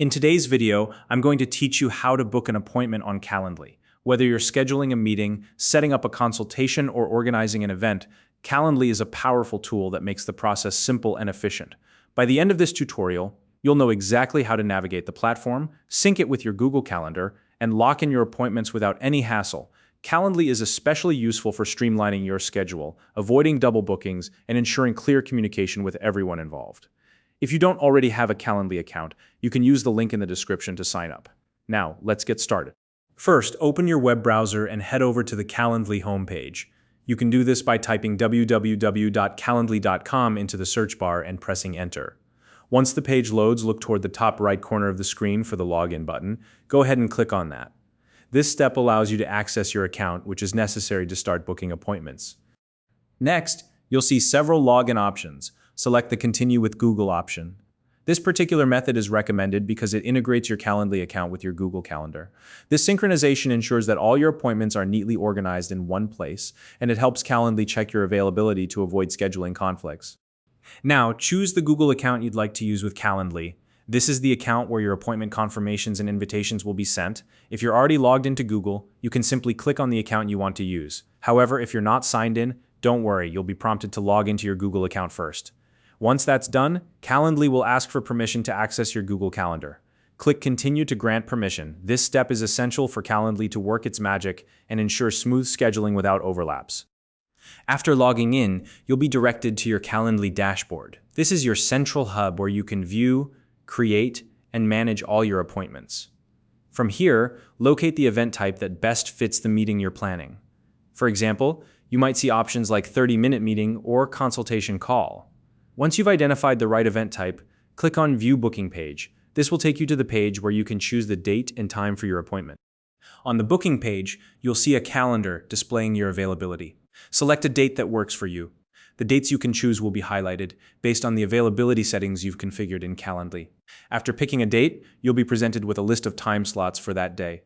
In today's video, I'm going to teach you how to book an appointment on Calendly. Whether you're scheduling a meeting, setting up a consultation, or organizing an event, Calendly is a powerful tool that makes the process simple and efficient. By the end of this tutorial, you'll know exactly how to navigate the platform, sync it with your Google Calendar, and lock in your appointments without any hassle. Calendly is especially useful for streamlining your schedule, avoiding double bookings, and ensuring clear communication with everyone involved. If you don't already have a Calendly account, you can use the link in the description to sign up. Now, let's get started. First, open your web browser and head over to the Calendly homepage. You can do this by typing www.calendly.com into the search bar and pressing enter. Once the page loads, look toward the top right corner of the screen for the login button. Go ahead and click on that. This step allows you to access your account, which is necessary to start booking appointments. Next, you'll see several login options. Select the Continue with Google option. This particular method is recommended because it integrates your Calendly account with your Google Calendar. This synchronization ensures that all your appointments are neatly organized in one place, and it helps Calendly check your availability to avoid scheduling conflicts. Now, choose the Google account you'd like to use with Calendly. This is the account where your appointment confirmations and invitations will be sent. If you're already logged into Google, you can simply click on the account you want to use. However, if you're not signed in, don't worry, you'll be prompted to log into your Google account first. Once that's done, Calendly will ask for permission to access your Google Calendar. Click Continue to grant permission. This step is essential for Calendly to work its magic and ensure smooth scheduling without overlaps. After logging in, you'll be directed to your Calendly dashboard. This is your central hub where you can view, create, and manage all your appointments. From here, locate the event type that best fits the meeting you're planning. For example, you might see options like 30-minute meeting or consultation call. Once you've identified the right event type, click on View Booking Page. This will take you to the page where you can choose the date and time for your appointment. On the booking page, you'll see a calendar displaying your availability. Select a date that works for you. The dates you can choose will be highlighted based on the availability settings you've configured in Calendly. After picking a date, you'll be presented with a list of time slots for that day.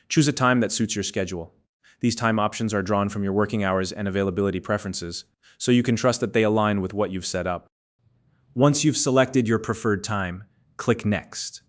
Choose a time that suits your schedule. These time options are drawn from your working hours and availability preferences, so you can trust that they align with what you've set up. Once you've selected your preferred time, click Next.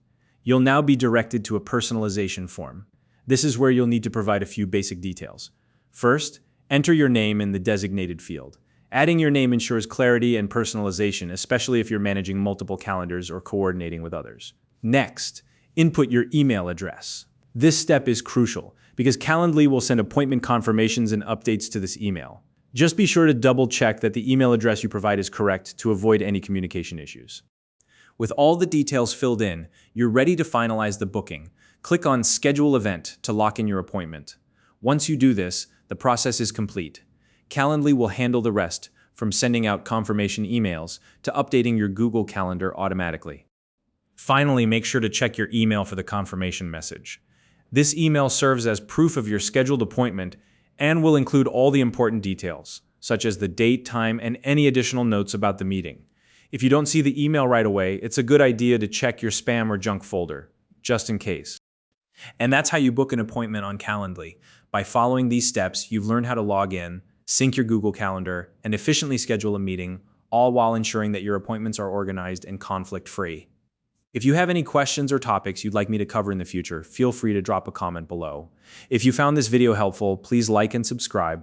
You'll now be directed to a personalization form. This is where you'll need to provide a few basic details. First, enter your name in the designated field. Adding your name ensures clarity and personalization, especially if you're managing multiple calendars or coordinating with others. Next, input your email address. This step is crucial because Calendly will send appointment confirmations and updates to this email. Just be sure to double-check that the email address you provide is correct to avoid any communication issues. With all the details filled in, you're ready to finalize the booking. Click on Schedule Event to lock in your appointment. Once you do this, the process is complete. Calendly will handle the rest, from sending out confirmation emails to updating your Google Calendar automatically. Finally, make sure to check your email for the confirmation message. This email serves as proof of your scheduled appointment and will include all the important details, such as the date, time, and any additional notes about the meeting. If you don't see the email right away, it's a good idea to check your spam or junk folder, just in case. And that's how you book an appointment on Calendly. By following these steps, you've learned how to log in, sync your Google Calendar, and efficiently schedule a meeting, all while ensuring that your appointments are organized and conflict-free. If you have any questions or topics you'd like me to cover in the future, feel free to drop a comment below. If you found this video helpful, please like and subscribe.